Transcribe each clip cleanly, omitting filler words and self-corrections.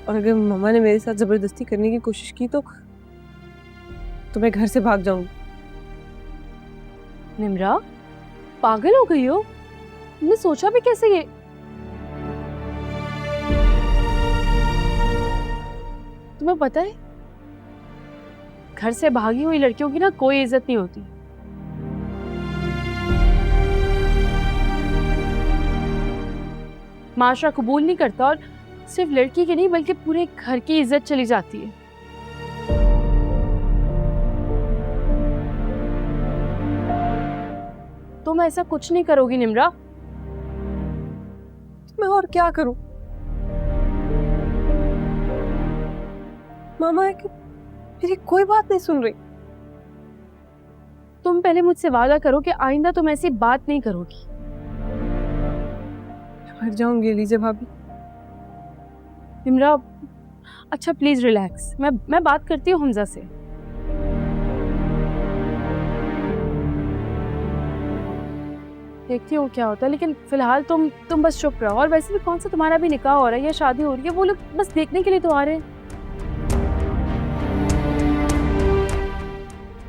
और अगर मम्मा ने मेरे साथ जबरदस्ती करने की कोशिश की तो मैं घर से भाग जाऊंगी। निम्रा, पागल हो गई हो? तुमने सोचा भी कैसे ये? तुम्हें पता है, घर से भागी हुई लड़कियों की ना कोई इज्जत नहीं होती। माशरा कबूल नहीं करता और सिर्फ लड़की की नहीं बल्कि पूरे घर की इज्जत चली जाती है। तुम ऐसा कुछ नहीं करोगी निम्रा। मैं और क्या करूं? मामा है कि मेरी कोई बात नहीं सुन रही। तुम पहले मुझसे वादा करो कि आइंदा तुम ऐसी बात नहीं करोगी। मर जाऊंगी लीजिए भाभी। निम्रा, अच्छा प्लीज रिलैक्स। मैं बात करती हूँ हमजा से। देखती हूँ क्या होता है, लेकिन फिलहाल तुम बस चुप रहो। और वैसे भी कौन सा तुम्हारा भी निकाह हो रहा है या शादी हो रही है, वो लोग बस देखने के लिए तो आ रहे हैं।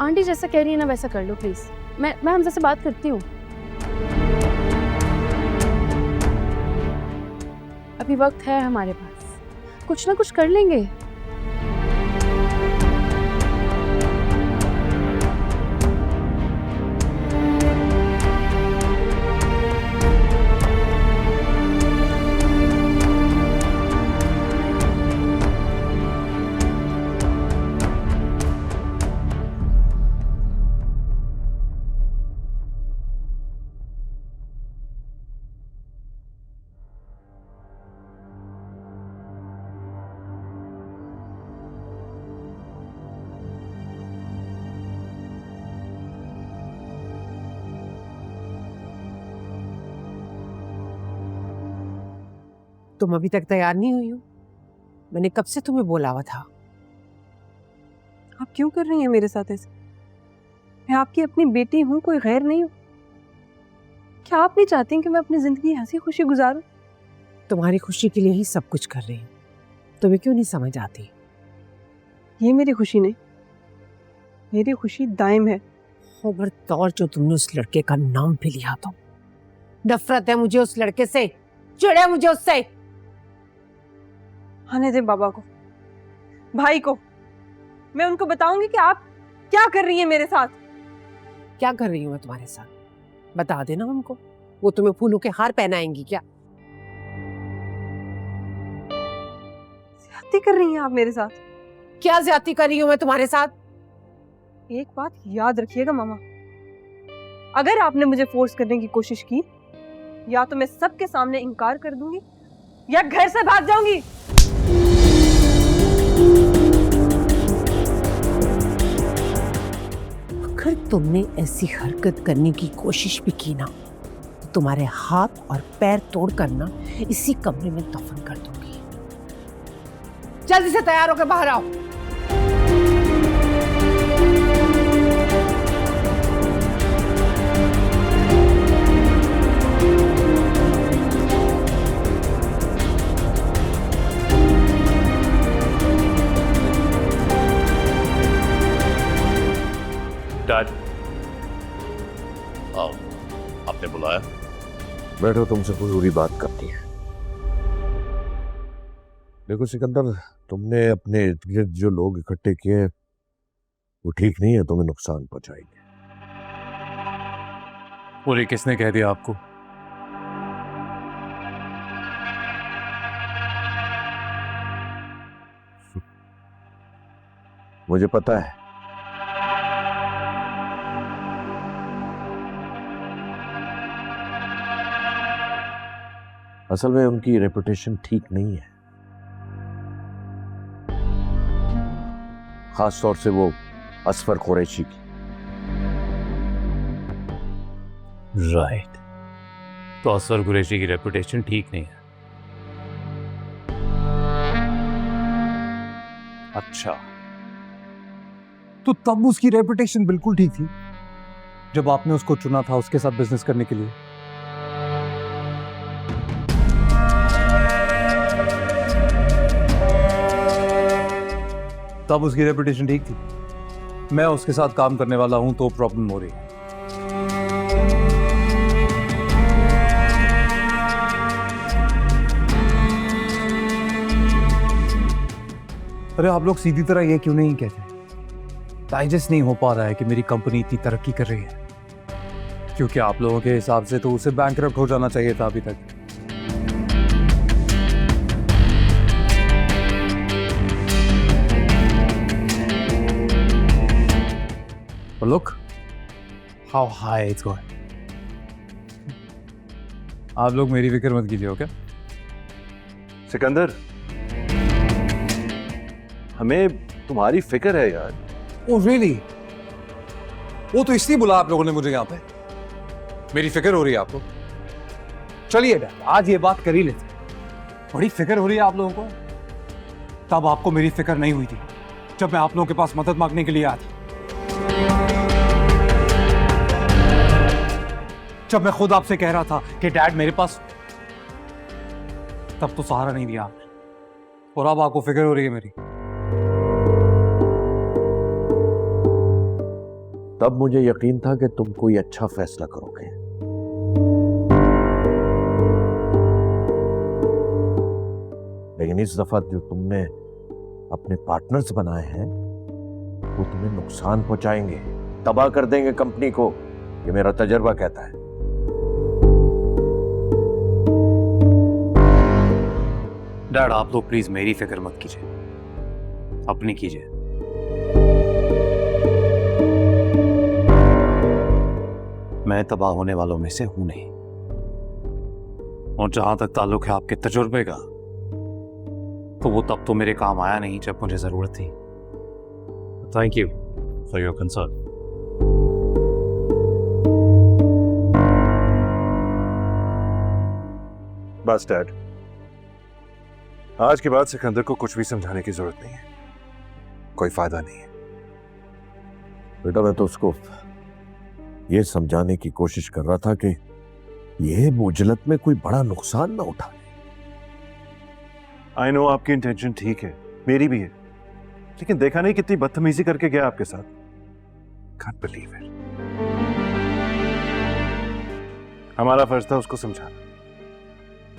आंटी जैसा कह रही है ना वैसा कर लो प्लीज। मैं हमजा से बात करती हूँ। अभी वक्त है हमारे पास, कुछ ना कुछ कर लेंगे। तुम अभी तक तैयार नहीं हुई हो? मैंने कब से तुम्हें बोला हुआ था। आप क्यों कर रही हैं मेरे साथ ऐसे? मैं आपकी अपनी बेटी हूँ, कोई गैर नहीं हूँ। क्या आप नहीं चाहती कि मैं अपनी जिंदगी हंसी खुशी गुजारूं? तुम्हारी खुशी के लिए ही सब कुछ कर रही हूँ, तुम्हें क्यों नहीं समझ आती? ये मेरी खुशी नहीं, मेरी खुशी दायम है। खबरदार जो तुमने उस लड़के का नाम भी लिया तो नफरत है मुझे उस लड़के से, चिढ़ है मुझे उससे। आने दे बाबा को, भाई को। मैं उनको बताऊंगी कि आप क्या कर रही हैं मेरे साथ। क्या कर रही हूँ मैं तुम्हारे साथ? बता देना उनको। वो तुम्हें फूलों के हार पहनाएंगी क्या? ज्यादती कर रही हैं आप मेरे साथ। क्या ज्यादती कर रही हूँ मैं तुम्हारे साथ? एक बात याद रखिएगा मामा, अगर आपने मुझे फोर्स करने की कोशिश की, या तो मैं सबके सामने इनकार कर दूंगी या घर से भाग जाऊंगी। अगर तुमने ऐसी हरकत करने की कोशिश भी की ना तो तुम्हारे हाथ और पैर तोड़ कर ना इसी कमरे में दफन कर दूंगी। जल्दी से तैयार होकर बाहर आओ। डैड, आओ, आपने बुलाया? बैठो, तुमसे कोई जरूरी बात करनी है। देखो सिकंदर, तुमने अपने इर्द गिर्द जो लोग इकट्ठे किए वो ठीक नहीं है, तुम्हें नुकसान पहुंचाएंगे। और ये किसने कह दिया आपको? मुझे पता है। असल में उनकी रेपुटेशन ठीक नहीं है, खास तौर से वो असफर कुरैशी की। राइट, तो असफर कुरैशी की रेपुटेशन ठीक नहीं है। अच्छा, तो तब उसकी रेपुटेशन बिल्कुल ठीक थी जब आपने उसको चुना था उसके साथ बिजनेस करने के लिए। तब उसकी रेपुटेशन ठीक थी। मैं उसके साथ काम करने वाला हूं तो प्रॉब्लम हो रही है। अरे आप लोग सीधी तरह ये क्यों नहीं कहते? डाइजेस्ट नहीं हो पा रहा है कि मेरी कंपनी इतनी तरक्की कर रही है, क्योंकि आप लोगों के हिसाब से तो उसे बैंकरप्ट हो जाना चाहिए था अभी तक। Look how high it's going. आप लोग मेरी फिक्र मत कीजिए, ओके? सिकंदर, हमें तुम्हारी फिक्र है यार। Oh really? वो तो इसलिए बुला आप लोगों ने मुझे यहाँ पे। मेरी फिक्र हो रही है आपको। चलिए डैड, आज ये बात कर ही लेते हैं। बड़ी फिक्र हो रही है आप लोगों को। तब आपको मेरी फिक्र नहीं हुई थी जब मैं आप लोगों के पास मदद मांगने के लिए आया था, जब मैं खुद आपसे कह रहा था कि डैड मेरे पास, तब तो सहारा नहीं दिया आपने, और अब आपको फिक्र हो रही है मेरी। तब मुझे यकीन था कि तुम कोई अच्छा फैसला करोगे, लेकिन इस दफा जो तुमने अपने पार्टनर्स बनाए हैं वो तुम्हें नुकसान पहुंचाएंगे, तबाह कर देंगे कंपनी को। ये मेरा तजर्बा कहता है। डैड आप लोग प्लीज मेरी फिक्र मत कीजिए, अपनी कीजिए। मैं तबाह होने वालों में से हूं नहीं, और जहां तक ताल्लुक है आपके तजुर्बे का, तो वो तब तो मेरे काम आया नहीं जब मुझे जरूरत थी। Thank you for your concern. बस डैड, आज के बाद सिकंदर को कुछ भी समझाने की जरूरत नहीं है, कोई फायदा नहीं है। बेटा मैं तो उसको ये समझाने की कोशिश कर रहा था कि ये मुजलत में कोई बड़ा नुकसान ना उठाए। आई नो आपकी इंटेंशन ठीक है, मेरी भी है, लेकिन देखा नहीं कितनी बदतमीजी करके गया आपके साथ। Can't believe it। हमारा फर्ज था उसको समझाना,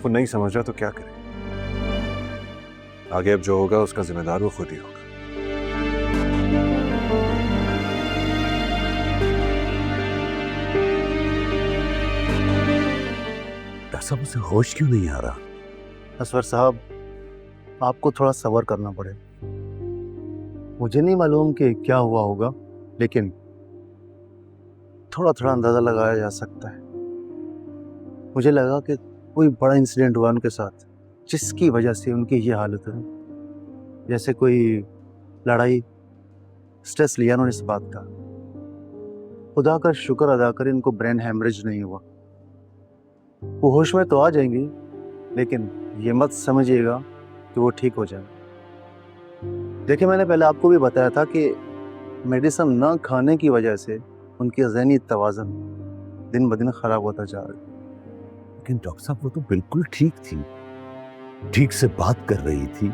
वो नहीं समझ रहा तो क्या करे। आगे अब जो होगा उसका जिम्मेदार वो खुद ही होगा। ऐसा मुझे होश क्यों नहीं आ रहा? असवर साहब, आपको थोड़ा सब्र करना पड़ेगा। मुझे नहीं मालूम कि क्या हुआ होगा, लेकिन थोड़ा थोड़ा अंदाजा लगाया जा सकता है। मुझे लगा कि कोई बड़ा इंसिडेंट हुआ उनके साथ, जिसकी वजह से उनकी ये हालत है। जैसे कोई लड़ाई, स्ट्रेस लिया उन्होंने इस बात का। खुदा का शुक्र अदा कर इनको ब्रेन हैमरेज नहीं हुआ। वो होश में तो आ जाएंगी, लेकिन ये मत समझिएगा कि वो ठीक हो जाए। देखिए, मैंने पहले आपको भी बताया था कि मेडिसिन ना खाने की वजह से उनकी ज़हनी तवाज़ुन दिन ब दिन ख़राब होता जा रहा है। लेकिन डॉक्टर साहब वो तो बिल्कुल ठीक थी, ठीक से बात कर रही थी,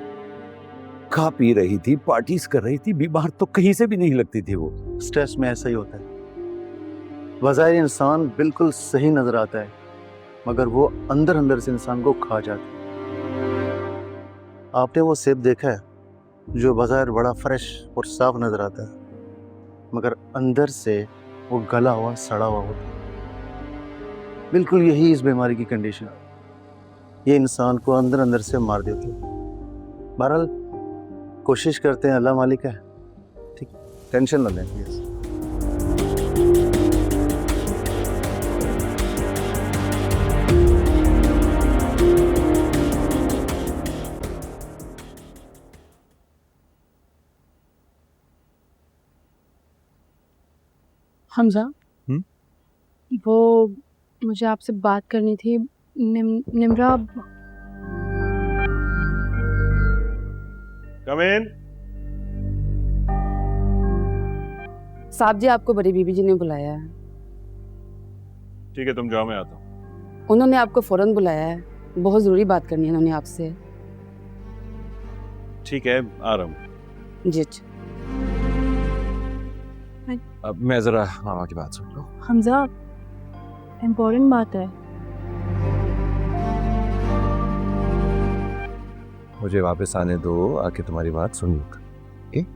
खा पी रही थी, पार्टीज कर रही थी, बीमार तो कहीं से भी नहीं लगती थी वो। स्ट्रेस में ऐसा ही होता है। वज़ाहिर इंसान बिल्कुल सही नज़र आता है, मगर वो अंदर अंदर से इंसान को खा जाता है। आपने वो सेब देखा है जो बाजार बड़ा फ्रेश और साफ नजर आता है, मगर अंदर से वो गला हुआ सड़ा हुआ होता है। बिल्कुल यही इस बीमारी की कंडीशन है। ये इंसान को अंदर अंदर से मार देती है। बहरहाल कोशिश करते हैं, अल्लाह मालिक है। ठीक, टेंशन न लें प्लीज। हमजा, वो मुझे आपसे बात करनी थी। निम्रा, कम इन। साहब जी, आपको बड़ी बीबी जी ने बुलाया है। ठीक है, तुम जाओ, मैं आता हूँ। उन्होंने आपको फौरन बुलाया है, बहुत ज़रूरी बात करनी है उन्होंने आपसे। ठीक है, आ रहा हूँ। जी अच्छा। अब मैं जरा मामा की बात सुन लूं। हमजा, इम्पोर्टेंट बात है। मुझे वापस आने दो, आके तुम्हारी बात सुन लूंगा। ओके?